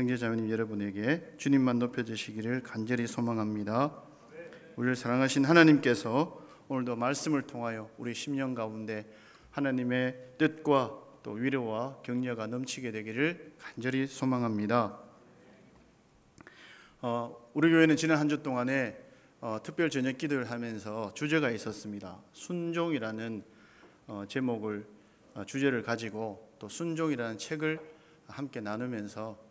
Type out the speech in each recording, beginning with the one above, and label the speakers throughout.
Speaker 1: 형제자매님 여러분에게 주님만 높여주시기를 간절히 소망합니다. 우리를 사랑하신 하나님께서 오늘도 말씀을 통하여 우리 심령 가운데 하나님의 뜻과 또 위로와 격려가 넘치게 되기를 간절히 소망합니다. 우리 교회는 지난 한 주 동안에 특별 저녁 기도를 하면서 주제가 있었습니다. 순종이라는 제목을 주제를 가지고 또 순종이라는 책을 함께 나누면서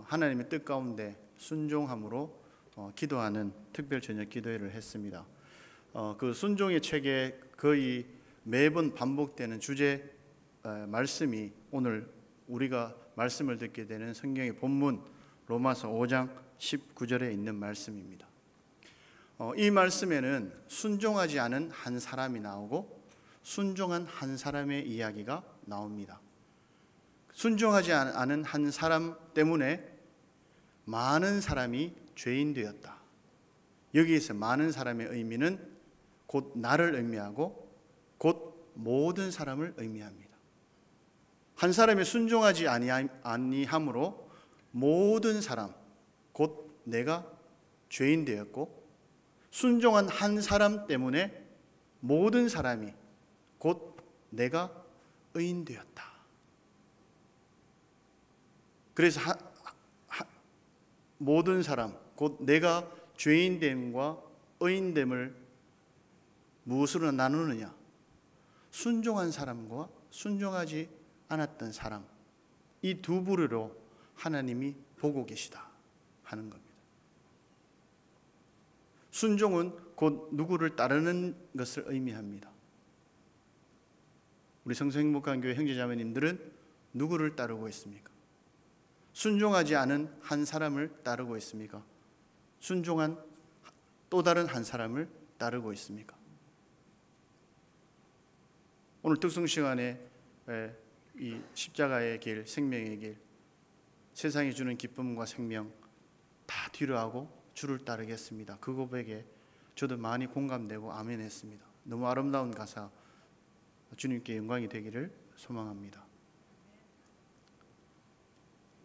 Speaker 1: 하나님의 뜻 가운데 순종함으로 기도하는 특별 저녁 기도회를 했습니다. 그 순종의 책에 거의 매번 반복되는 주제 말씀이 오늘 우리가 말씀을 듣게 되는 성경의 본문 로마서 5장 19절에 있는 말씀입니다. 이 말씀에는 순종하지 않은 한 사람이 나오고 순종한 한 사람의 이야기가 나옵니다. 순종하지 않은 한 사람 때문에 많은 사람이 죄인 되었다. 여기에서 많은 사람의 의미는 곧 나를 의미하고 곧 모든 사람을 의미합니다. 한 사람이 순종하지 아니함으로 모든 사람, 곧 내가 죄인 되었고, 순종한 한 사람 때문에 모든 사람이 곧 내가 의인 되었다. 그래서 모든 사람, 곧 내가 죄인됨과 의인됨을 무엇으로 나누느냐? 순종한 사람과 순종하지 않았던 사람, 이 두 부류로 하나님이 보고 계시다 하는 겁니다. 순종은 곧 누구를 따르는 것을 의미합니다. 우리 성서행복한교회 형제자매님들은 누구를 따르고 있습니까? 순종하지 않은 한 사람을 따르고 있습니까? 순종한 또 다른 한 사람을 따르고 있습니까? 오늘 특송 시간에 이 십자가의 길, 생명의 길, 세상이 주는 기쁨과 생명 다 뒤로하고 주를 따르겠습니다. 그 고백에 저도 많이 공감되고 아멘했습니다. 너무 아름다운 가사, 주님께 영광이 되기를 소망합니다.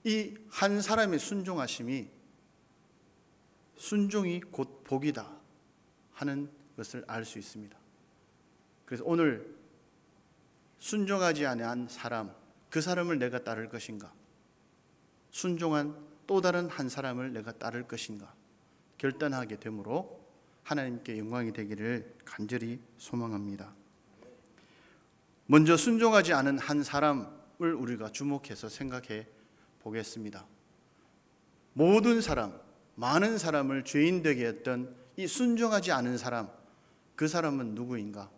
Speaker 1: 이 한 사람의 순종하심이 순종이 곧 복이다 하는 것을 알 수 있습니다. 그래서 오늘 순종하지 아니한 사람, 그 사람을 내가 따를 것인가? 순종한 또 다른 한 사람을 내가 따를 것인가? 결단하게 되므로 하나님께 영광이 되기를 간절히 소망합니다. 먼저 순종하지 않은 한 사람을 우리가 주목해서 생각해 보겠습니다. 모든 사람, 많은 사람을 죄인 되게 했던 이 순종하지 않은 사람, 그 사람은 누구인가?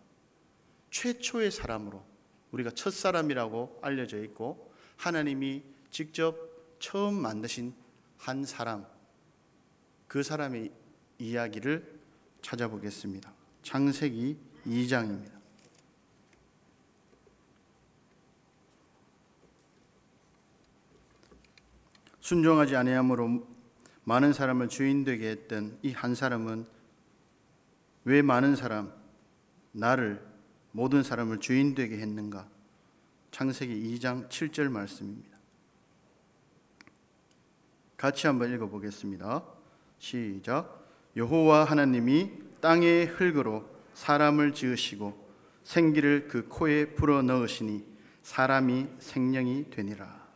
Speaker 1: 최초의 사람으로 우리가 첫사람이라고 알려져 있고 하나님이 직접 처음 만드신 한 사람, 그 사람의 이야기를 찾아보겠습니다. 창세기 2장입니다. 순종하지 아니함으로 많은 사람을 주인 되게 했던 이 한 사람은 왜 많은 사람, 나를, 모든 사람을 주인 되게 했는가? 창세기 2장 7절 말씀입니다. 같이 한번 읽어보겠습니다. 시작. 여호와 하나님이 땅의 흙으로 사람을 지으시고 생기를 그 코에 불어넣으시니 사람이 생명이 되니라.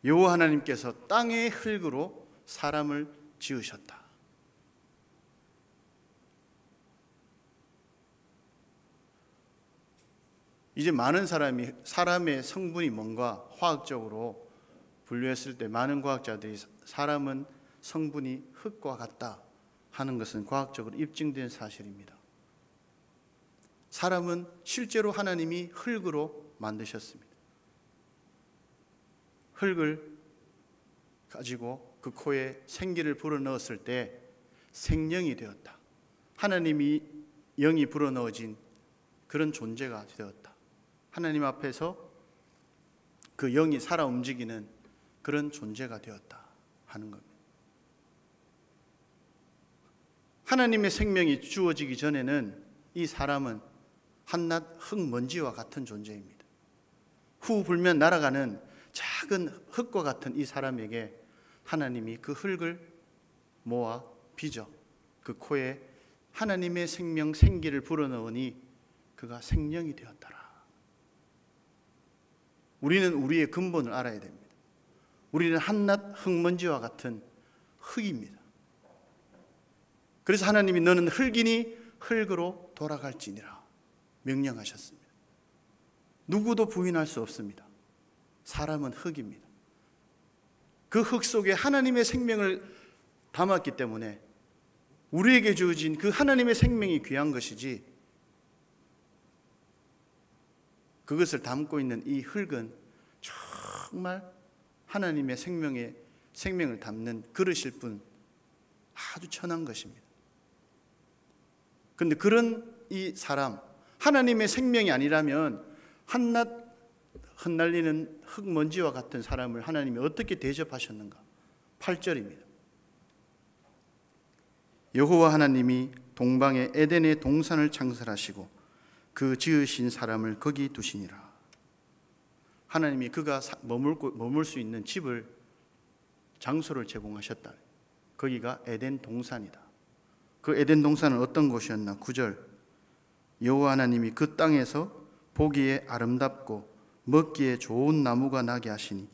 Speaker 1: 여호와 하나님께서 땅의 흙으로 사람을 지으셨다. 이제 많은 사람의 성분이 뭔가 화학적으로 분류했을 때 많은 과학자들이 사람은 성분이 흙과 같다 하는 것은 과학적으로 입증된 사실입니다. 사람은 실제로 하나님이 흙으로 만드셨습니다. 흙을 가지고 그 코에 생기를 불어넣었을 때 생명이 되었다. 하나님이 영이 불어넣어진 그런 존재가 되었다. 하나님 앞에서 그 영이 살아 움직이는 그런 존재가 되었다 하는 겁니다. 하나님의 생명이 주어지기 전에는 이 사람은 한낱 흙먼지와 같은 존재입니다. 후 불면 날아가는 작은 흙과 같은 이 사람에게 하나님이 그 흙을 모아 빚어 그 코에 하나님의 생명 생기를 불어넣으니 그가 생명이 되었더라. 우리는 우리의 근본을 알아야 됩니다. 우리는 한낱 흙먼지와 같은 흙입니다. 그래서 하나님이 너는 흙이니 흙으로 돌아갈지니라 명령하셨습니다. 누구도 부인할 수 없습니다. 사람은 흙입니다. 그 흙 속에 하나님의 생명을 담았기 때문에 우리에게 주어진 그 하나님의 생명이 귀한 것이지, 그것을 담고 있는 이 흙은 정말 하나님의 생명을 담는 그릇일 뿐 아주 천한 것입니다. 그런데 그런 이 사람, 하나님의 생명이 아니라면 한낱 흩날리는 흙먼지와 같은 사람을 하나님이 어떻게 대접하셨는가? 8절입니다. 여호와 하나님이 동방의 에덴의 동산을 창설하시고 그 지으신 사람을 거기 두시니라. 하나님이 그가 머물 수 있는 집을, 장소를 제공하셨다. 거기가 에덴 동산이다. 그 에덴 동산은 어떤 곳이었나? 9절, 여호와 하나님이 그 땅에서 보기에 아름답고 먹기에 좋은 나무가 나게 하시니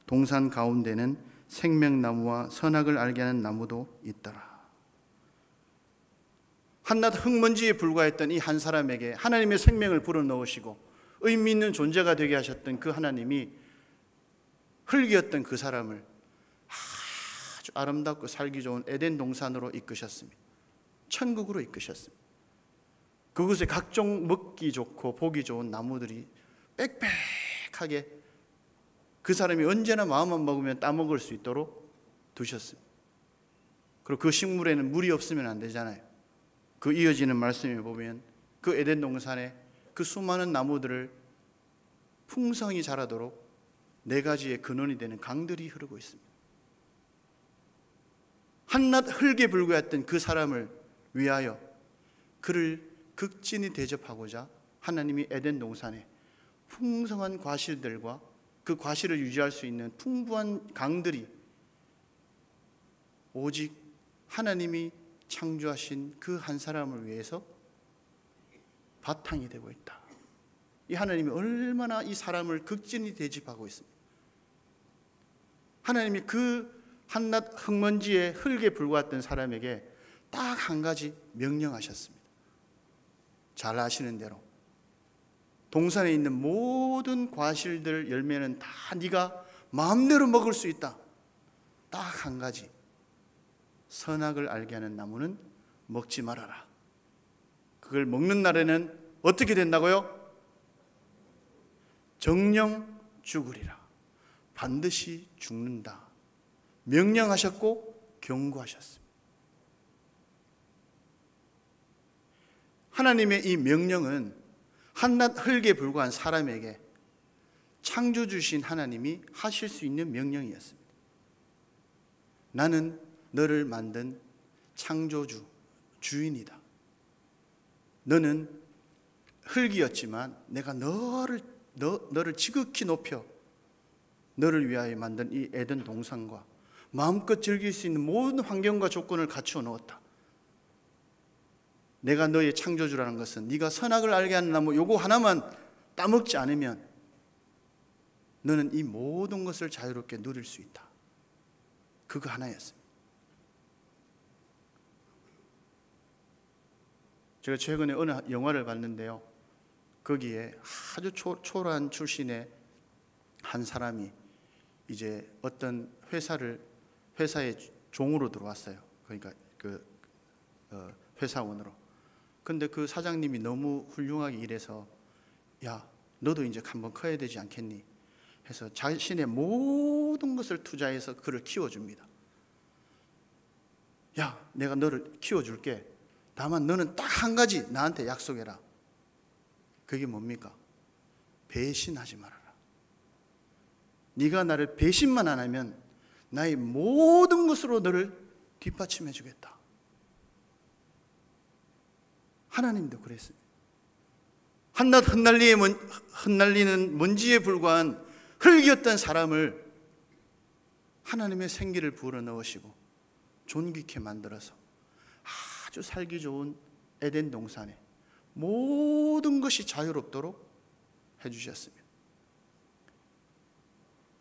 Speaker 1: 동산 가운데는 생명나무와 선악을 알게 하는 나무도 있더라. 한낱 흙먼지에 불과했던 이 한 사람에게 하나님의 생명을 불어넣으시고 의미 있는 존재가 되게 하셨던 그 하나님이 흙이었던 그 사람을 아주 아름답고 살기 좋은 에덴 동산으로 이끄셨습니다. 천국으로 이끄셨습니다. 그곳에 각종 먹기 좋고 보기 좋은 나무들이 빽빽하게 그 사람이 언제나 마음만 먹으면 따먹을 수 있도록 두셨습니다. 그리고 그 식물에는 물이 없으면 안 되잖아요. 그 이어지는 말씀에 보면 그 에덴 동산에 그 수많은 나무들을 풍성히 자라도록 4가지의 근원이 되는 강들이 흐르고 있습니다. 한낱 흙에 불과했던 그 사람을 위하여 그를 극진히 대접하고자 하나님이 에덴 동산에 풍성한 과실들과 그 과실을 유지할 수 있는 풍부한 강들이 오직 하나님이 창조하신 그 한 사람을 위해서 바탕이 되고 있다. 이 하나님이 얼마나 이 사람을 극진히 대접하고 있습니다. 하나님이 그 한낱 흙먼지에 흙에 불과했던 사람에게 딱 한 가지 명령하셨습니다. 잘 아시는 대로 동산에 있는 모든 과실들 열매는 다 네가 마음대로 먹을 수 있다. 딱 한 가지, 선악을 알게 하는 나무는 먹지 말아라. 그걸 먹는 날에는 어떻게 된다고요? 정령 죽으리라. 반드시 죽는다. 명령하셨고 경고하셨습니다. 하나님의 이 명령은 한낱 흙에 불과한 사람에게 창조주신 하나님이 하실 수 있는 명령이었습니다. 나는 너를 만든 창조주, 주인이다. 너는 흙이었지만 내가 너를 지극히 높여 너를 위하여 만든 이 에덴 동산과 마음껏 즐길 수 있는 모든 환경과 조건을 갖추어 놓았다. 내가 너의 창조주라는 것은 네가 선악을 알게 하는 나무 요거 하나만 따먹지 않으면 너는 이 모든 것을 자유롭게 누릴 수 있다. 그거 하나였습니다. 제가 최근에 어느 영화를 봤는데요, 거기에 아주 초라한 출신의 한 사람이 이제 어떤 회사에 종으로 들어왔어요. 그러니까 회사원으로. 근데 그 사장님이 너무 훌륭하게 일해서 야, 너도 이제 한번 커야 되지 않겠니? 해서 자신의 모든 것을 투자해서 그를 키워줍니다. 야, 내가 너를 키워줄게. 다만 너는 딱 한 가지 나한테 약속해라. 그게 뭡니까? 배신하지 말아라. 네가 나를 배신만 안 하면 나의 모든 것으로 너를 뒷받침해 주겠다. 하나님도 그랬습니다. 한낱 흩날리는 먼지에 불과한 흙이었던 사람을 하나님의 생기를 불어넣으시고 존귀케 만들어서 아주 살기 좋은 에덴 동산에 모든 것이 자유롭도록 해주셨습니다.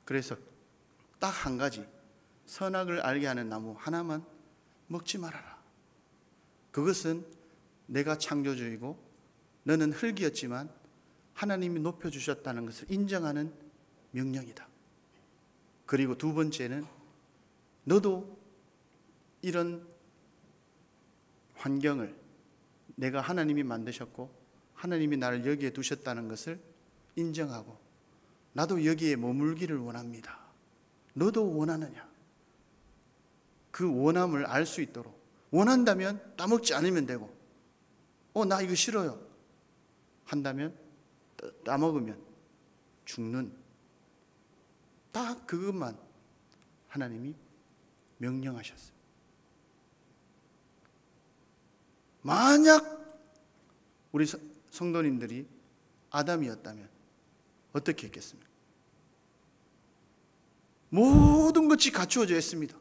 Speaker 1: 그래서 딱 한 가지, 선악을 알게 하는 나무 하나만 먹지 말아라. 그것은 내가 창조주이고 너는 흙이었지만 하나님이 높여주셨다는 것을 인정하는 명령이다. 그리고 두 번째는 너도 이런 환경을 내가 하나님이 만드셨고 하나님이 나를 여기에 두셨다는 것을 인정하고 나도 여기에 머물기를 원합니다. 너도 원하느냐? 그 원함을 알 수 있도록, 원한다면 따먹지 않으면 되고, 나 이거 싫어요 한다면 따먹으면 죽는, 딱 그것만 하나님이 명령하셨어요. 만약 우리 성도님들이 아담이었다면 어떻게 했겠습니까? 모든 것이 갖추어져 있습니다.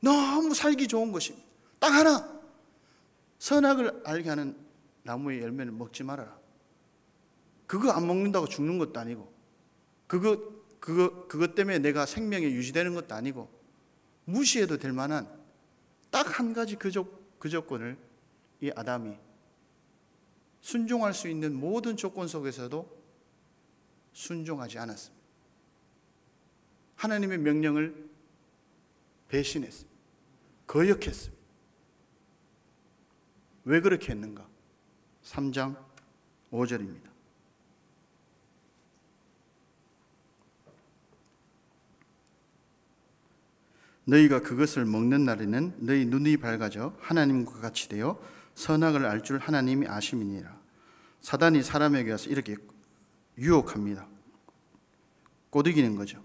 Speaker 1: 너무 살기 좋은 것입니다. 딱 하나, 선악을 알게 하는 나무의 열매를 먹지 말아라. 그거 안 먹는다고 죽는 것도 아니고, 그것 때문에 내가 생명이 유지되는 것도 아니고, 무시해도 될 만한 딱 한 가지 그 조건을 이 아담이 순종할 수 있는 모든 조건 속에서도 순종하지 않았습니다. 하나님의 명령을 배신했습니다. 거역했습니다. 왜 그렇게 했는가? 3장 5절입니다. 너희가 그것을 먹는 날에는 너희 눈이 밝아져 하나님과 같이 되어 선악을 알 줄 하나님이 아심이니라. 사단이 사람에게 와서 이렇게 유혹합니다. 꼬드기는 거죠.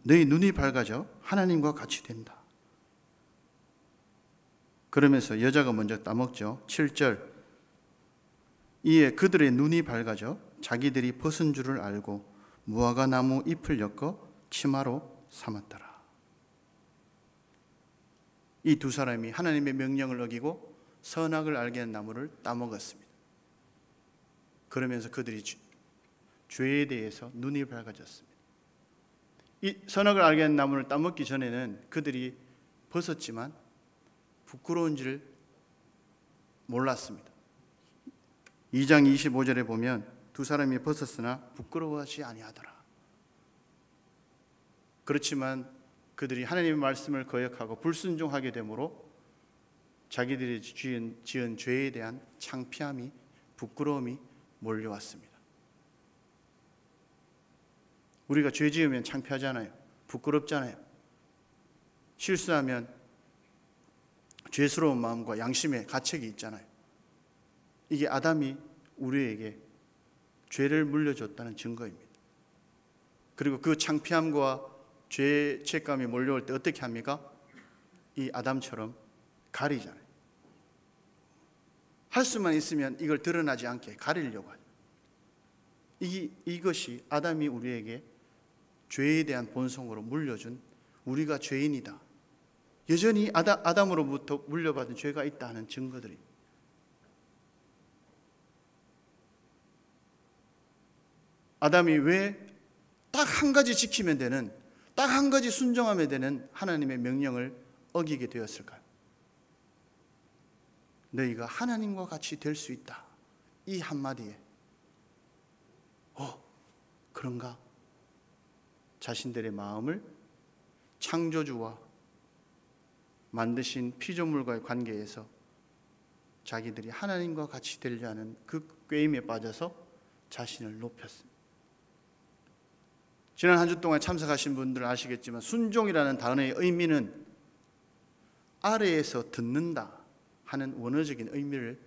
Speaker 1: 너희 눈이 밝아져 하나님과 같이 된다. 그러면서 여자가 먼저 따먹죠. 7절, 이에 그들의 눈이 밝아져 자기들이 벗은 줄을 알고 무화과 나무 잎을 엮어 치마로 삼았더라. 이 두 사람이 하나님의 명령을 어기고 선악을 알게 한 나무를 따먹었습니다. 그러면서 그들이 죄에 대해서 눈이 밝아졌습니다. 이 선악을 알게 한 나무를 따먹기 전에는 그들이 벗었지만 부끄러운지를 몰랐습니다. 2장 25절에 보면 두 사람이 벗었으나 부끄러워하지 아니하더라. 그렇지만 그들이 하나님의 말씀을 거역하고 불순종하게 되므로 자기들이 지은 죄에 대한 창피함이, 부끄러움이 몰려왔습니다. 우리가 죄 지으면 창피하잖아요. 부끄럽잖아요. 실수하면 죄스러운 마음과 양심의 가책이 있잖아요. 이게 아담이 우리에게 죄를 물려줬다는 증거입니다. 그리고 그 창피함과 죄책감이 몰려올 때 어떻게 합니까? 이 아담처럼 가리잖아요. 할 수만 있으면 이걸 드러나지 않게 가리려고 하죠. 이것이 아담이 우리에게 죄에 대한 본성으로 물려준, 우리가 죄인이다, 여전히 아담으로부터 물려받은 죄가 있다 하는 증거들입니다. 아담이 왜 딱 한 가지 지키면 되는, 딱 한 가지 순종하면 되는 하나님의 명령을 어기게 되었을까요? 너희가 하나님과 같이 될 수 있다, 이 한마디에 그런가? 자신들의 마음을 창조주와 만드신 피조물과의 관계에서 자기들이 하나님과 같이 되려 하는 그 꾀임에 빠져서 자신을 높였습니다. 지난 한 주 동안 참석하신 분들 아시겠지만 순종이라는 단어의 의미는 아래에서 듣는다 하는 원어적인 의미를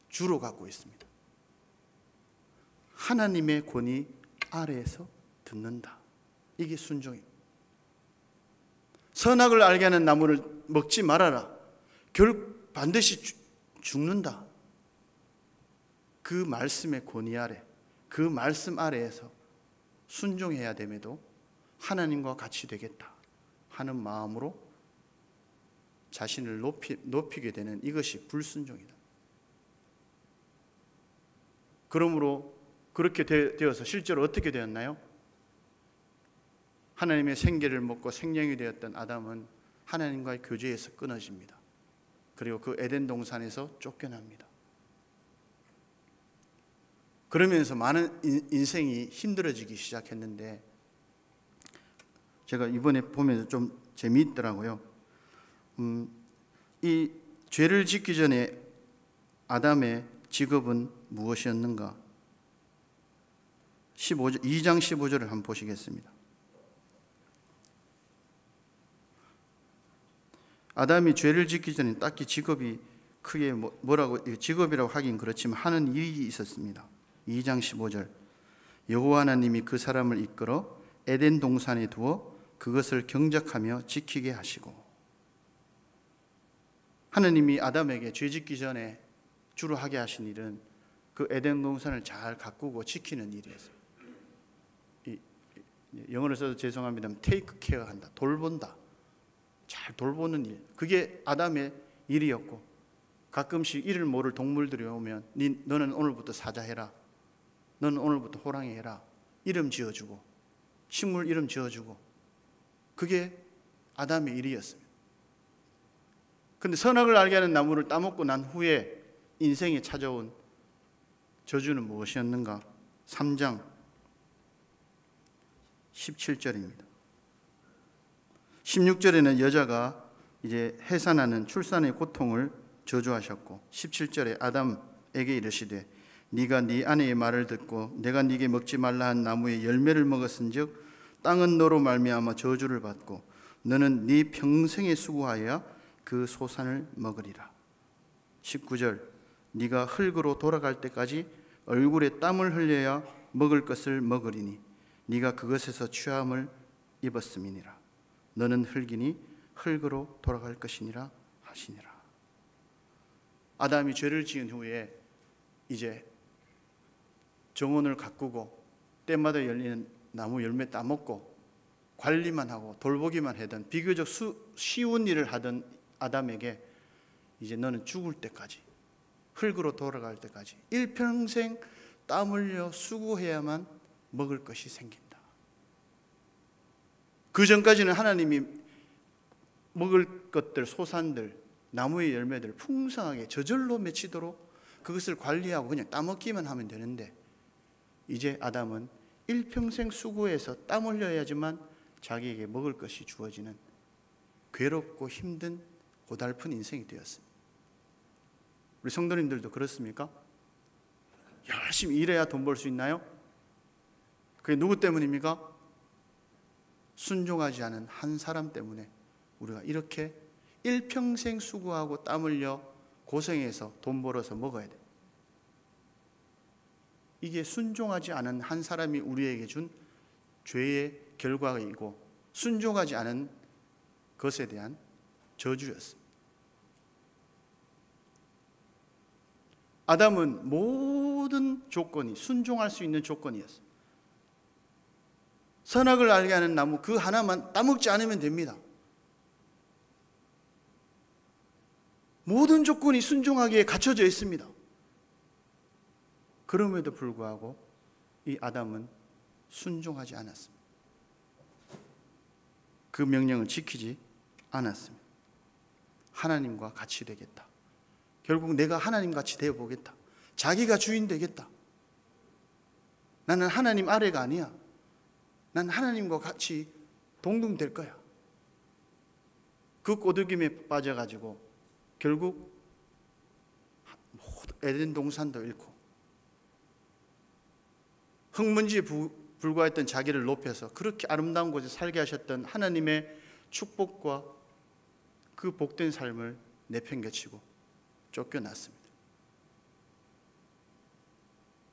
Speaker 1: 주로 갖고 있습니다. 하나님의 권위 아래에서 듣는다. 이게 순종입니다. 선악을 알게 하는 나무를 먹지 말아라. 반드시 죽는다. 그 말씀의 권위 아래, 그 말씀 아래에서 순종해야 됨에도 하나님과 같이 되겠다 하는 마음으로 자신을 높이게 되는 이것이 불순종이다. 그러므로 그렇게 되어서 실제로 어떻게 되었나요? 하나님의 생계를 먹고 생명이 되었던 아담은 하나님과의 교제에서 끊어집니다. 그리고 그 에덴 동산에서 쫓겨납니다. 그러면서 많은 인생이 힘들어지기 시작했는데, 제가 이번에 보면서 좀 재미있더라고요. 이 죄를 짓기 전에 아담의 직업은 무엇이었는가? 2장 15절을 한번 보시겠습니다. 아담이 죄를 짓기 전에 딱히 직업이 크게 뭐라고 직업이라고 하긴 그렇지만 하는 일이 있었습니다. 2장 15절, 여호와 하나님이 그 사람을 이끌어 에덴 동산에 두어 그것을 경작하며 지키게 하시고. 하나님이 아담에게 죄 짓기 전에 주로 하게 하신 일은 그 에덴 동산을 잘 가꾸고 지키는 일이었어요. 영어를 써도 죄송합니다만 테이크 케어 한다, 돌본다, 잘 돌보는 일, 그게 아담의 일이었고, 가끔씩 이를 모를 동물들이 오면 너는 오늘부터 사자 해라, 너는 오늘부터 호랑이 해라, 이름 지어주고 식물 이름 지어주고, 그게 아담의 일이었습니다. 그런데 선악을 알게 하는 나무를 따먹고 난 후에 인생에 찾아온 저주는 무엇이었는가? 3장 17절입니다. 16절에는 여자가 이제 해산하는 출산의 고통을 저주하셨고, 17절에 아담에게 이르시되 네가 네 아내의 말을 듣고 내가 네게 먹지 말라 한 나무의 열매를 먹었은즉 땅은 너로 말미암아 저주를 받고 너는 네 평생에 수고하여 그 소산을 먹으리라. 19절, 네가 흙으로 돌아갈 때까지 얼굴에 땀을 흘려야 먹을 것을 먹으리니 네가 그것에서 취함을 입었음이니라. 너는 흙이니 흙으로 돌아갈 것이니라 하시니라. 아담이 죄를 지은 후에 이제 정원을 가꾸고 때마다 열리는 나무 열매 따먹고 관리만 하고 돌보기만 하던 비교적 쉬운 일을 하던 아담에게 이제 너는 죽을 때까지, 흙으로 돌아갈 때까지 일평생 땀 흘려 수고해야만 먹을 것이 생긴다. 그 전까지는 하나님이 먹을 것들, 소산들, 나무의 열매들 풍성하게 저절로 맺히도록 그것을 관리하고 그냥 따먹기만 하면 되는데, 이제 아담은 일평생 수고해서 땀 흘려야지만 자기에게 먹을 것이 주어지는 괴롭고 힘든 고달픈 인생이 되었습니다. 우리 성도님들도 그렇습니까? 열심히 일해야 돈 벌 수 있나요? 그게 누구 때문입니까? 순종하지 않은 한 사람 때문에 우리가 이렇게 일평생 수고하고 땀 흘려 고생해서 돈 벌어서 먹어야 돼요. 이게 순종하지 않은 한 사람이 우리에게 준 죄의 결과이고 순종하지 않은 것에 대한 저주였습니다. 아담은 모든 조건이 순종할 수 있는 조건이었습니다. 선악을 알게 하는 나무 그 하나만 따먹지 않으면 됩니다. 모든 조건이 순종하기에 갖춰져 있습니다. 그럼에도 불구하고 이 아담은 순종하지 않았습니다. 그 명령을 지키지 않았습니다. 하나님과 같이 되겠다. 결국 내가 하나님 같이 되어보겠다. 자기가 주인 되겠다. 나는 하나님 아래가 아니야. 난 하나님과 같이 동등 될 거야. 그 꼬드김에 빠져가지고 결국 에덴 동산도 잃고 흙먼지에 불과했던 자기를 높여서 그렇게 아름다운 곳에 살게 하셨던 하나님의 축복과 그 복된 삶을 내팽개치고 쫓겨났습니다.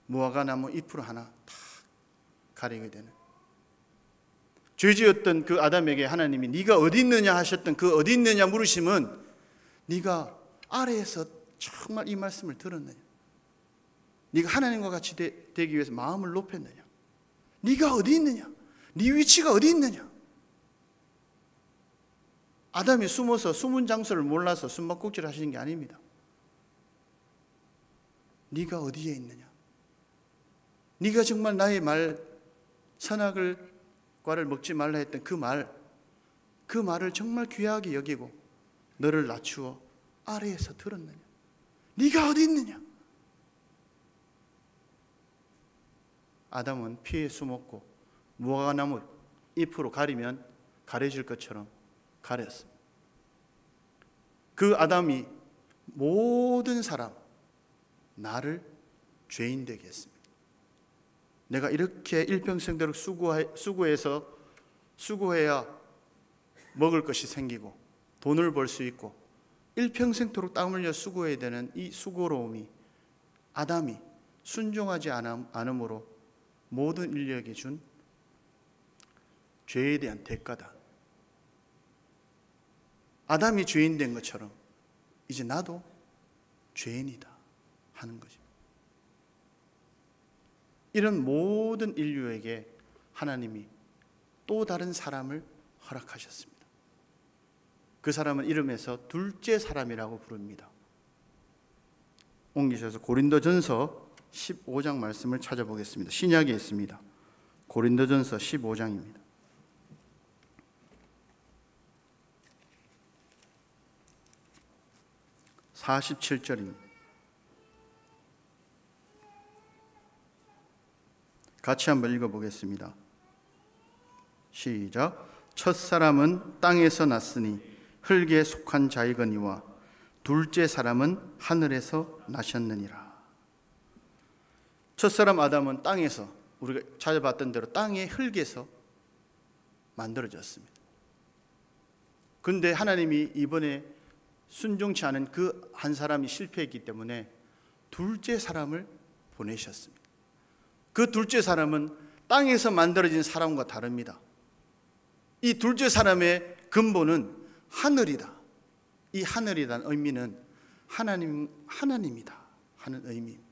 Speaker 1: 무화과 나무 잎으로 하나 다 가리게 되는, 죄지었던 그 아담에게 하나님이 네가 어디 있느냐 하셨던 그 어디 있느냐 물으심은 네가 아래에서 정말 이 말씀을 들었느냐, 네가 하나님과 같이 되기 위해서 마음을 높였느냐, 네가 어디 있느냐? 네 위치가 어디 있느냐? 아담이 숨어서 숨은 장소를 몰라서 숨바꼭질 하시는 게 아닙니다. 네가 어디에 있느냐? 네가 정말 나의 말, 선악을 과를 먹지 말라 했던 그 말을 정말 귀하게 여기고 너를 낮추어 아래에서 들었느냐? 네가 어디 있느냐? 아담은 피에 숨었고 무화과나무 잎으로 가리면 가려질 것처럼 가렸습니다. 그 아담이 모든 사람, 나를 죄인 되게 했습니다. 내가 이렇게 일평생도록 수고해야 먹을 것이 생기고 돈을 벌 수 있고 일평생도록 땀 흘려 수고해야 되는 이 수고로움이 아담이 순종하지 않음으로 모든 인류에게 준 죄에 대한 대가다. 아담이 죄인 된 것처럼 이제 나도 죄인이다 하는 거죠. 이런 모든 인류에게 하나님이 또 다른 사람을 허락하셨습니다. 그 사람은 이름에서 둘째 사람이라고 부릅니다. 옮기셔서 고린도전서 15장 말씀을 찾아보겠습니다. 신약에 있습니다. 고린도전서 15장입니다. 47절입니다. 같이 한번 읽어보겠습니다. 시작. 첫사람은 땅에서 났으니 흙에 속한 자이거니와 둘째 사람은 하늘에서 나셨느니라. 첫사람 아담은 땅에서, 우리가 찾아봤던 대로 땅의 흙에서 만들어졌습니다. 그런데 하나님이 이번에 순종치 않은 그 한 사람이 실패했기 때문에 둘째 사람을 보내셨습니다. 그 둘째 사람은 땅에서 만들어진 사람과 다릅니다. 이 둘째 사람의 근본은 하늘이다. 이 하늘이라는 의미는 하나님이다 하는 의미입니다.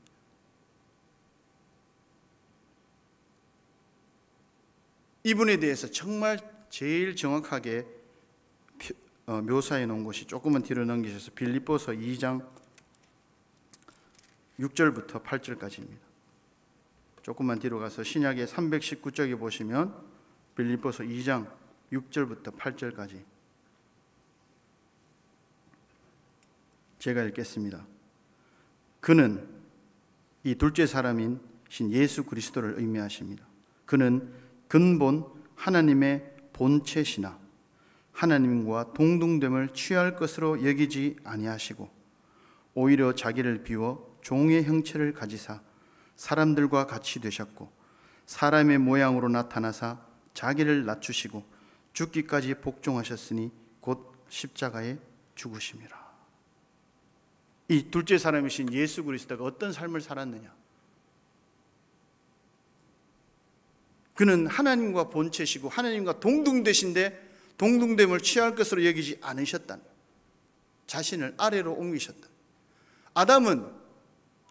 Speaker 1: 이분에 대해서 정말 제일 정확하게 묘사해 놓은 것이, 조금만 뒤로 넘기셔서 빌립보서 2장 6절부터 8절까지입니다. 조금만 뒤로 가서 신약의 319쪽에 보시면 빌립보서 2장 6절부터 8절까지 제가 읽겠습니다. 그는, 이 둘째 사람인 신 예수 그리스도를 의미하십니다. 그는 근본 하나님의 본체시나 하나님과 동등됨을 취할 것으로 여기지 아니하시고 오히려 자기를 비워 종의 형체를 가지사 사람들과 같이 되셨고 사람의 모양으로 나타나사 자기를 낮추시고 죽기까지 복종하셨으니 곧 십자가에 죽으심이라. 이 둘째 사람이신 예수 그리스도가 어떤 삶을 살았느냐? 그는 하나님과 본체시고 하나님과 동등되신데 동등됨을 취할 것으로 여기지 않으셨다는, 자신을 아래로 옮기셨다. 아담은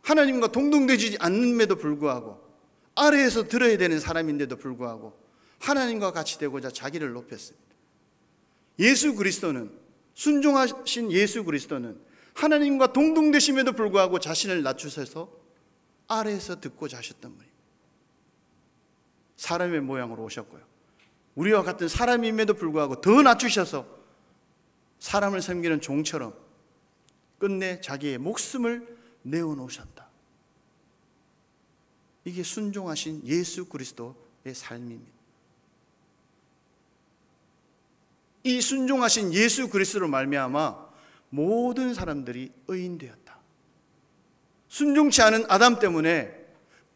Speaker 1: 하나님과 동등되지 않음에도 불구하고 아래에서 들어야 되는 사람인데도 불구하고 하나님과 같이 되고자 자기를 높였습니다. 예수 그리스도는, 순종하신 예수 그리스도는 하나님과 동등되심에도 불구하고 자신을 낮추셔서 아래에서 듣고자 하셨단 말입니다. 사람의 모양으로 오셨고요, 우리와 같은 사람임에도 불구하고 더 낮추셔서 사람을 섬기는 종처럼 끝내 자기의 목숨을 내어놓으셨다. 이게 순종하신 예수 그리스도의 삶입니다. 이 순종하신 예수 그리스도로 말미암아 모든 사람들이 의인되었다. 순종치 않은 아담 때문에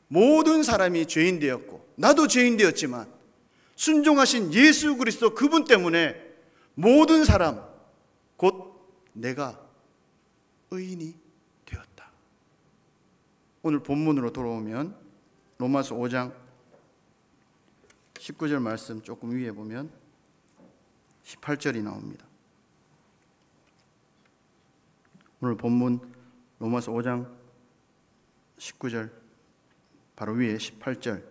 Speaker 1: 모든 사람이 죄인 되었고 나도 죄인 되었지만 순종하신 예수 그리스도 그분 때문에 모든 사람, 곧 내가 의인이 되었다. 오늘 본문으로 돌아오면 로마서 5장 19절 말씀 조금 위에 보면 18절이 나옵니다. 오늘 본문 로마서 5장 19절 바로 위에 18절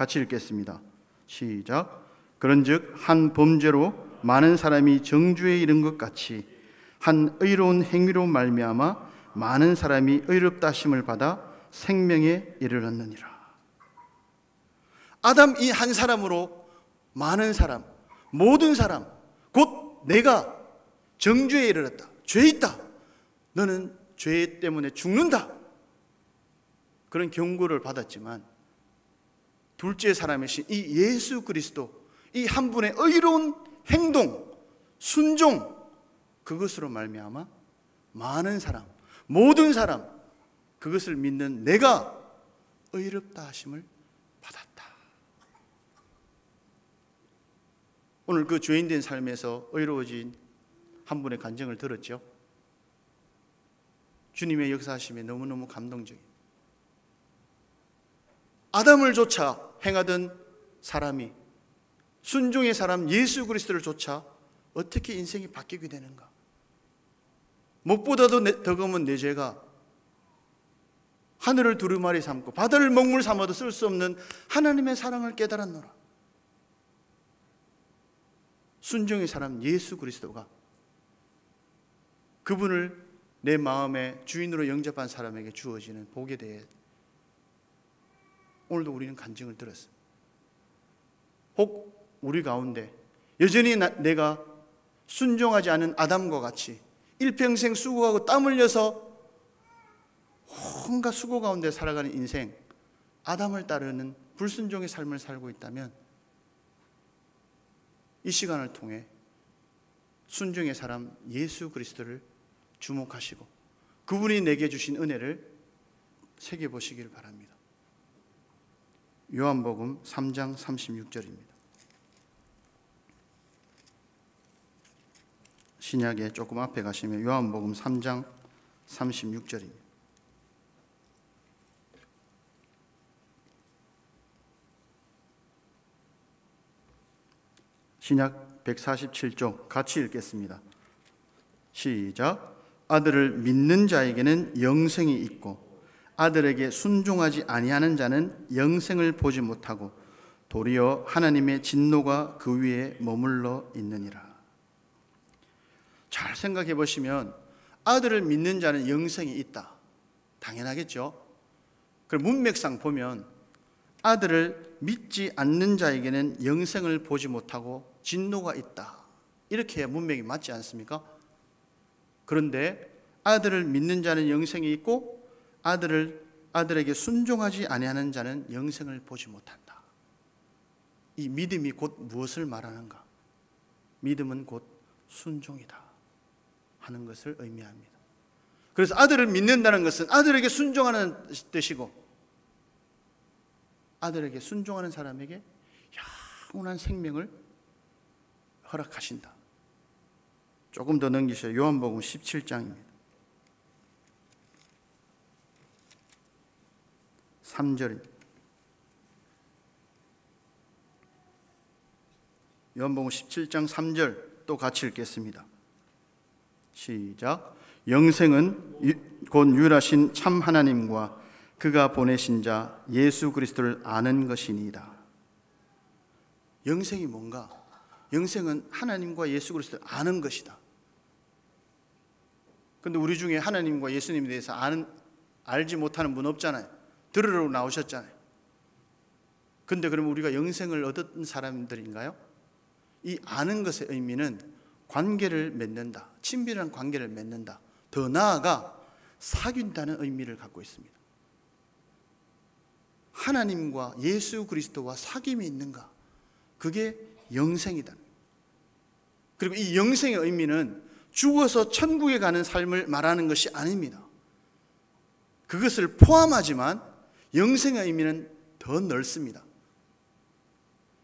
Speaker 1: 같이 읽겠습니다. 시작. 그런즉 한 범죄로 많은 사람이 정죄에 이른 것 같이 한 의로운 행위로 말미암아 많은 사람이 의롭다 하심을 받아 생명에 이르렀느니라. 아담 이 한 사람으로 많은 사람, 모든 사람, 곧 내가 정죄에 이르렀다. 죄 있다. 너는 죄 때문에 죽는다. 그런 경고를 받았지만 둘째 사람이신 이 예수 그리스도, 이 한 분의 의로운 행동, 순종, 그것으로 말미암아 많은 사람, 모든 사람, 그것을 믿는 내가 의롭다 하심을 받았다. 오늘 그 죄인된 삶에서 의로워진 한 분의 간증을 들었죠. 주님의 역사하심에 너무너무 감동적이에요. 아담을 쫓아 행하던 사람이, 순종의 사람 예수 그리스도를 쫓아 어떻게 인생이 바뀌게 되는가. 무엇보다도 더 검은 내 죄가 하늘을 두루마리 삼고 바다를 먹물 삼아도 쓸 수 없는 하나님의 사랑을 깨달았노라. 순종의 사람 예수 그리스도가 그분을 내 마음의 주인으로 영접한 사람에게 주어지는 복에 대해 오늘도 우리는 간증을 들었어요. 혹 우리 가운데 여전히 내가 순종하지 않은 아담과 같이 일평생 수고하고 땀 흘려서 온갖 수고 가운데 살아가는 인생, 아담을 따르는 불순종의 삶을 살고 있다면 이 시간을 통해 순종의 사람 예수 그리스도를 주목하시고 그분이 내게 주신 은혜를 새겨보시길 바랍니다. 요한복음 3장 36절입니다. 신약에 조금 앞에 가시면 요한복음 3장 36절입니다. 신약 147쪽 같이 읽겠습니다. 시작. 아들을 믿는 자에게는 영생이 있고 아들에게 순종하지 아니하는 자는 영생을 보지 못하고 도리어 하나님의 진노가 그 위에 머물러 있느니라. 잘 생각해 보시면 아들을 믿는 자는 영생이 있다. 당연하겠죠. 그럼 문맥상 보면 아들을 믿지 않는 자에게는 영생을 보지 못하고 진노가 있다. 이렇게 문맥이 맞지 않습니까? 그런데 아들을 믿는 자는 영생이 있고 아들에게 순종하지 아니하는 자는 영생을 보지 못한다. 이 믿음이 곧 무엇을 말하는가? 믿음은 곧 순종이다 하는 것을 의미합니다. 그래서 아들을 믿는다는 것은 아들에게 순종하는 뜻이고 아들에게 순종하는 사람에게 영원한 생명을 허락하신다. 조금 더 넘기셔요. 요한복음 17장입니다. 3절입니다. 요한복음 17장 3절 또 같이 읽겠습니다. 시작. 영생은 곧 유일하신 참 하나님과 그가 보내신 자 예수 그리스도를 아는 것이니이다. 영생이 뭔가? 영생은 하나님과 예수 그리스도를 아는 것이다. 그런데 우리 중에 하나님과 예수님에 대해서 알지 못하는 분 없잖아요. 들으러 나오셨잖아요. 그런데 그러면 우리가 영생을 얻은 사람들인가요? 이 아는 것의 의미는 관계를 맺는다, 친밀한 관계를 맺는다, 더 나아가 사귄다는 의미를 갖고 있습니다. 하나님과 예수 그리스도와 사귐이 있는가? 그게 영생이다. 그리고 이 영생의 의미는 죽어서 천국에 가는 삶을 말하는 것이 아닙니다. 그것을 포함하지만 영생의 의미는 더 넓습니다.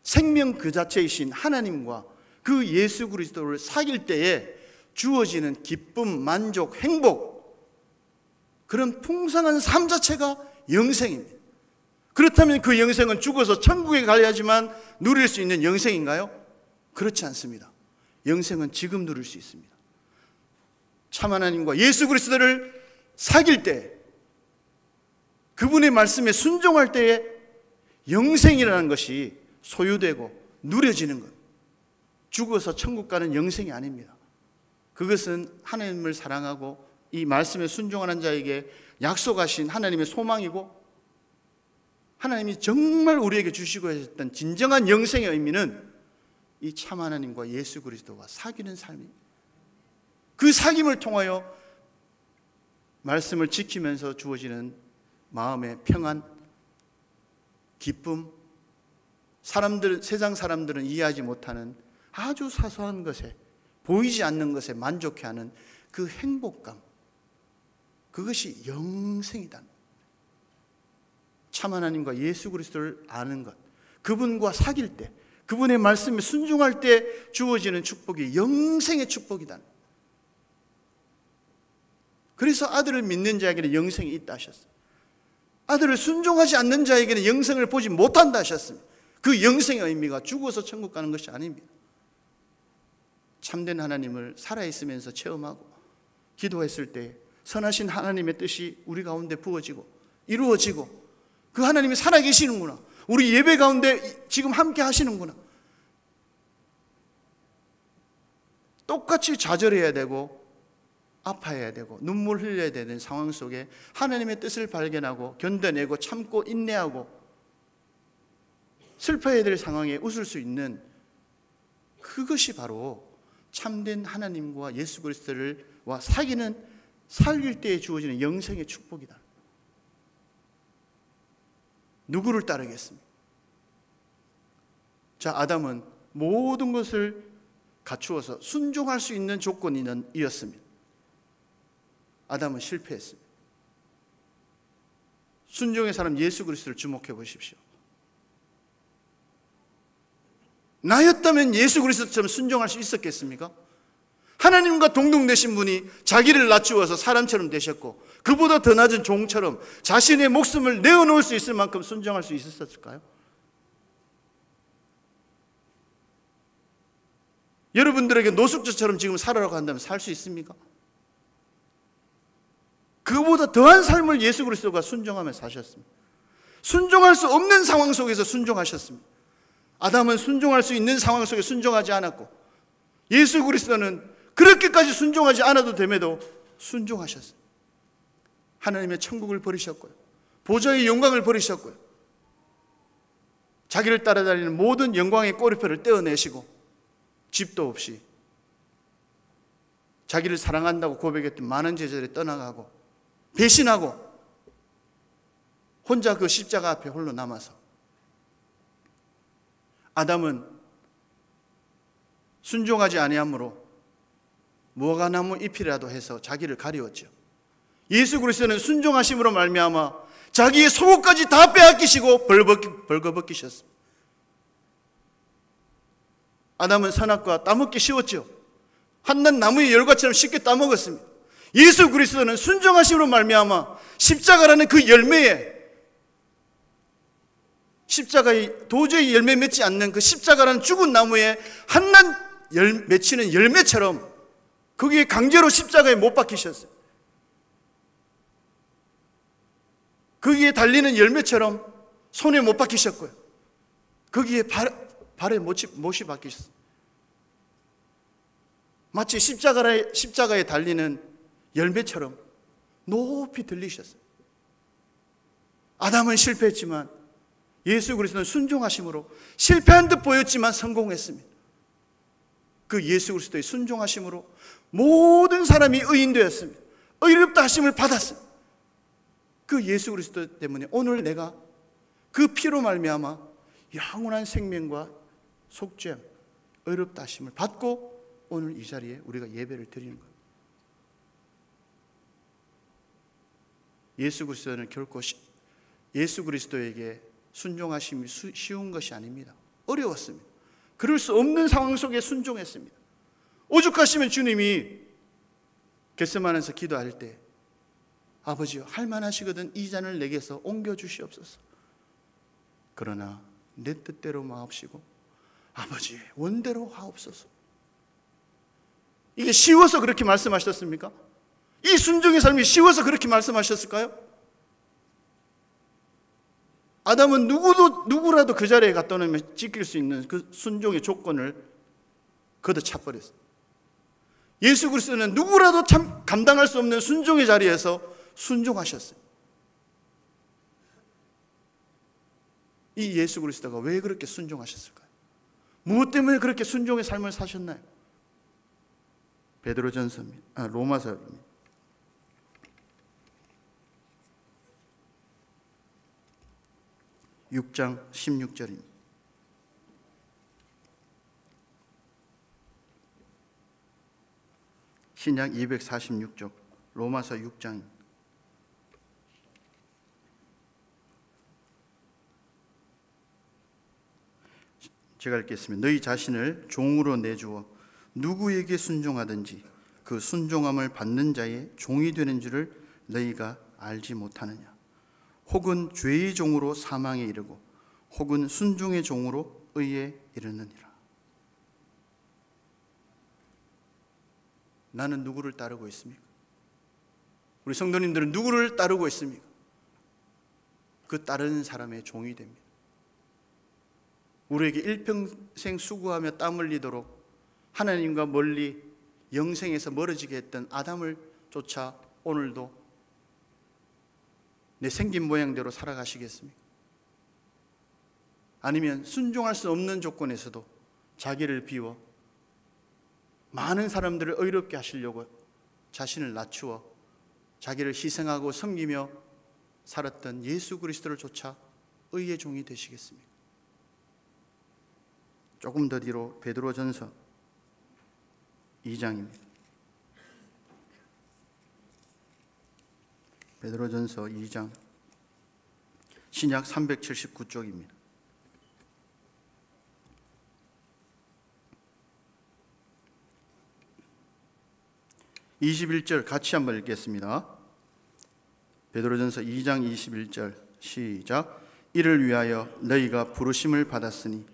Speaker 1: 생명 그 자체이신 하나님과 그 예수 그리스도를 사귈 때에 주어지는 기쁨, 만족, 행복, 그런 풍성한 삶 자체가 영생입니다. 그렇다면 그 영생은 죽어서 천국에 가야지만 누릴 수 있는 영생인가요? 그렇지 않습니다. 영생은 지금 누릴 수 있습니다. 참 하나님과 예수 그리스도를 사귈 때, 그분의 말씀에 순종할 때에 영생이라는 것이 소유되고 누려지는 것, 죽어서 천국 가는 영생이 아닙니다. 그것은 하나님을 사랑하고 이 말씀에 순종하는 자에게 약속하신 하나님의 소망이고, 하나님이 정말 우리에게 주시고 하셨던 진정한 영생의 의미는 이 참 하나님과 예수 그리스도와 사귀는 삶입니다. 그 사귐을 통하여 말씀을 지키면서 주어지는 마음의 평안, 기쁨, 세상 사람들은 이해하지 못하는 아주 사소한 것에, 보이지 않는 것에 만족해하는 그 행복감, 그것이 영생이다. 참 하나님과 예수 그리스도를 아는 것, 그분과 사귈 때, 그분의 말씀에 순종할 때 주어지는 축복이 영생의 축복이다. 그래서 아들을 믿는 자에게는 영생이 있다 하셨어요. 아들을 순종하지 않는 자에게는 영생을 보지 못한다 하셨습니다. 그 영생의 의미가 죽어서 천국 가는 것이 아닙니다. 참된 하나님을 살아있으면서 체험하고 기도했을 때 선하신 하나님의 뜻이 우리 가운데 부어지고 이루어지고, 그 하나님이 살아계시는구나, 우리 예배 가운데 지금 함께 하시는구나, 똑같이 좌절해야 되고 아파해야 되고 눈물 흘려야 되는 상황 속에 하나님의 뜻을 발견하고 견뎌내고 참고 인내하고 슬퍼해야 될 상황에 웃을 수 있는, 그것이 바로 참된 하나님과 예수 그리스도와 살길 때에 주어지는 영생의 축복이다. 누구를 따르겠습니까? 자, 아담은 모든 것을 갖추어서 순종할 수 있는 조건이었습니다. 아담은 실패했습니다. 순종의 사람 예수 그리스도를 주목해 보십시오. 나였다면 예수 그리스도처럼 순종할 수 있었겠습니까? 하나님과 동등되신 분이 자기를 낮추어서 사람처럼 되셨고, 그보다 더 낮은 종처럼 자신의 목숨을 내어놓을 수 있을 만큼 순종할 수 있었을까요? 여러분들에게 노숙자처럼 지금 살아라고 한다면 살 수 있습니까? 그보다 더한 삶을 예수 그리스도가 순종하며 사셨습니다. 순종할 수 없는 상황 속에서 순종하셨습니다. 아담은 순종할 수 있는 상황 속에 순종하지 않았고, 예수 그리스도는 그렇게까지 순종하지 않아도 됨에도 순종하셨어요. 하나님의 천국을 버리셨고요, 보좌의 영광을 버리셨고요, 자기를 따라다니는 모든 영광의 꼬리표를 떼어내시고, 집도 없이 자기를 사랑한다고 고백했던 많은 제자들이 떠나가고 배신하고 혼자 그 십자가 앞에 홀로 남아서, 아담은 순종하지 아니함으로 무화과나무 잎이라도 해서 자기를 가리웠죠. 예수 그리스도는 순종하심으로 말미암아 자기의 속옷까지 다 빼앗기시고 벌거벗기셨습니다. 아담은 선악과 따먹기 쉬웠죠. 한낱 나무의 열과처럼 쉽게 따먹었습니다. 예수 그리스도는 순종하심으로 말미암아 십자가라는 그 열매에, 십자가에 도저히 열매 맺지 않는 그 십자가라는 죽은 나무에 한낱 맺히는 열매처럼 거기에 강제로 십자가에 못 박히셨어요. 거기에 달리는 열매처럼 손에 못 박히셨고요, 거기에 발에 못이 박히셨어요. 마치 십자가에 달리는 열매처럼 높이 들리셨어요. 아담은 실패했지만 예수 그리스도는 순종하심으로 실패한 듯 보였지만 성공했습니다. 그 예수 그리스도의 순종하심으로 모든 사람이 의인되었습니다. 의롭다 하심을 받았습니다. 그 예수 그리스도 때문에 오늘 내가 그 피로 말미암아 영원한 생명과 속죄, 의롭다 하심을 받고 오늘 이 자리에 우리가 예배를 드리는 것. 예수 그리스도는 결코 예수 그리스도에게 순종하심이 쉬운 것이 아닙니다. 어려웠습니다. 그럴 수 없는 상황 속에 순종했습니다. 오죽하시면 주님이 겟세마네에서 기도할 때 아버지여 할만하시거든 이 잔을 내게서 옮겨주시옵소서. 그러나 내 뜻대로 마옵시고 아버지의 원대로 하옵소서. 이게 쉬워서 그렇게 말씀하셨습니까? 이 순종의 삶이 쉬워서 그렇게 말씀하셨을까요? 아담은 누구라도 그 자리에 갖다 놓으면 지킬 수 있는 그 순종의 조건을 걷어차버렸어요. 예수 그리스도는 누구라도 참 감당할 수 없는 순종의 자리에서 순종하셨어요. 이 예수 그리스도가 왜 그렇게 순종하셨을까요? 무엇 때문에 그렇게 순종의 삶을 사셨나요? 베드로전서입니다. 로마서입니다. 6장 16절입니다. 신약 246쪽 로마서 6장입니다. 제가 읽겠습니다. 너희 자신을 종으로 내주어 누구에게 순종하든지 그 순종함을 받는 자의 종이 되는 줄을 너희가 알지 못하느냐. 혹은 죄의 종으로 사망에 이르고 혹은 순종의 종으로 의에 이르느니라. 나는 누구를 따르고 있습니까? 우리 성도님들은 누구를 따르고 있습니까? 그 따르는 사람의 종이 됩니다. 우리에게 일평생 수고하며 땀 흘리도록 하나님과 멀리 영생에서 멀어지게 했던 아담을 쫓아 오늘도 내 생긴 모양대로 살아가시겠습니까? 아니면 순종할 수 없는 조건에서도 자기를 비워 많은 사람들을 의롭게 하시려고 자신을 낮추어 자기를 희생하고 섬기며 살았던 예수 그리스도를 쫓아 의의 종이 되시겠습니까? 조금 더 뒤로 베드로전서 2장입니다. 베드로전서 2장 신약 379쪽입니다. 21절 같이 한번 읽겠습니다. 베드로전서 2장 21절 시작. 이를 위하여 너희가 부르심을 받았으니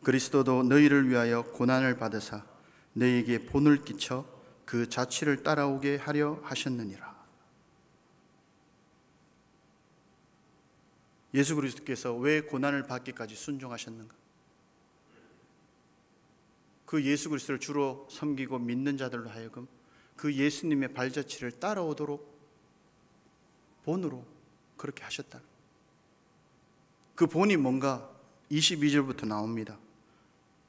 Speaker 1: 그리스도도 너희를 위하여 고난을 받으사 너희에게 본을 끼쳐 그 자취를 따라오게 하려 하셨느니라. 예수 그리스도께서 왜 고난을 받기까지 순종하셨는가? 그 예수 그리스도를 주로 섬기고 믿는 자들로 하여금 그 예수님의 발자취를 따라오도록 본으로 그렇게 하셨다. 그 본이 뭔가 22절부터 나옵니다.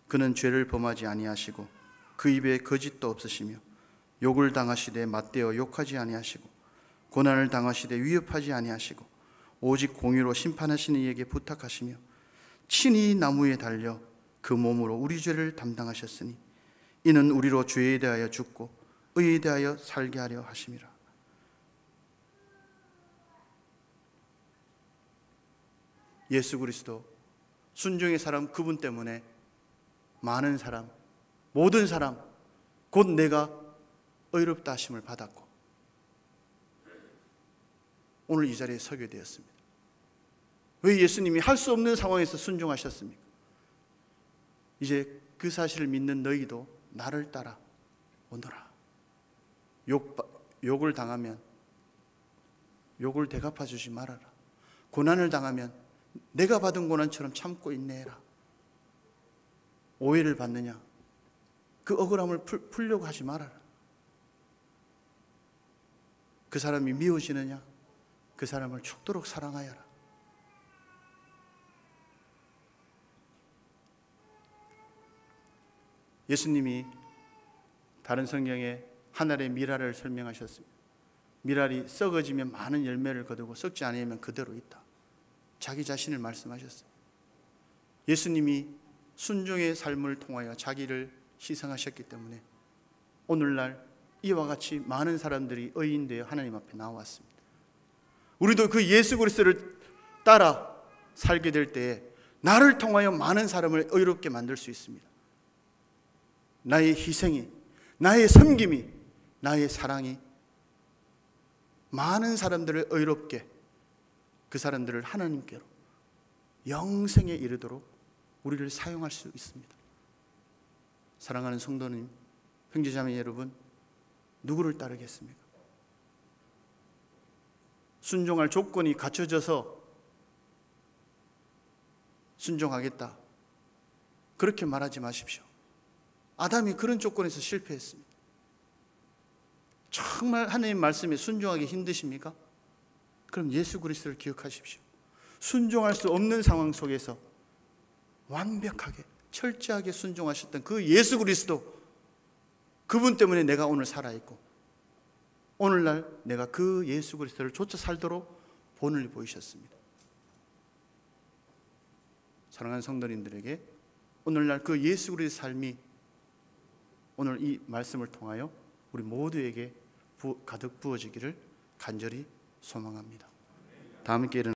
Speaker 1: 그는 죄를 범하지 아니하시고 그 입에 거짓도 없으시며 욕을 당하시되 맞대어 욕하지 아니하시고 고난을 당하시되 위협하지 아니하시고 오직 공의로 심판하시는 이에게 부탁하시며 친히 나무에 달려 그 몸으로 우리 죄를 담당하셨으니 이는 우리로 죄에 대하여 죽고 의에 대하여 살게 하려 하심이라. 예수 그리스도 순종의 사람 그분 때문에 많은 사람, 모든 사람, 곧 내가 의롭다 하심을 받았고 오늘 이 자리에 서게 되었습니다. 왜 예수님이 할 수 없는 상황에서 순종하셨습니까? 이제 그 사실을 믿는 너희도 나를 따라 오너라. 욕을 당하면 욕을 대갚아 주지 말아라. 고난을 당하면 내가 받은 고난처럼 참고 인내해라. 오해를 받느냐? 그 억울함을 풀려고 하지 말아라. 그 사람이 미워지느냐? 그 사람을 죽도록 사랑하여라. 예수님이 다른 성경에 하늘의 미랄을 설명하셨습니다. 미랄이 썩어지면 많은 열매를 거두고 썩지 않으면 그대로 있다. 자기 자신을 말씀하셨어요. 예수님이 순종의 삶을 통하여 자기를 희생하셨기 때문에 오늘날 이와 같이 많은 사람들이 의인되어 하나님 앞에 나왔습니다. 우리도 그 예수 그리스도를 따라 살게 될 때에 나를 통하여 많은 사람을 의롭게 만들 수 있습니다. 나의 희생이, 나의 섬김이, 나의 사랑이 많은 사람들을 의롭게, 그 사람들을 하나님께로 영생에 이르도록 우리를 사용할 수 있습니다. 사랑하는 성도님, 형제자매 여러분, 누구를 따르겠습니까? 순종할 조건이 갖춰져서 순종하겠다. 그렇게 말하지 마십시오. 아담이 그런 조건에서 실패했습니다. 정말 하나님 말씀에 순종하기 힘드십니까? 그럼 예수 그리스도를 기억하십시오. 순종할 수 없는 상황 속에서 완벽하게 철저하게 순종하셨던 그 예수 그리스도, 그분 때문에 내가 오늘 살아있고 오늘날 내가 그 예수 그리스도를 쫓아 살도록 본을 보이셨습니다. 사랑하는 성도님들에게 오늘날 그 예수 그리스도의 삶이 오늘 이 말씀을 통하여 우리 모두에게 가득 부어지기를 간절히 소망합니다. 다음 함께 일어나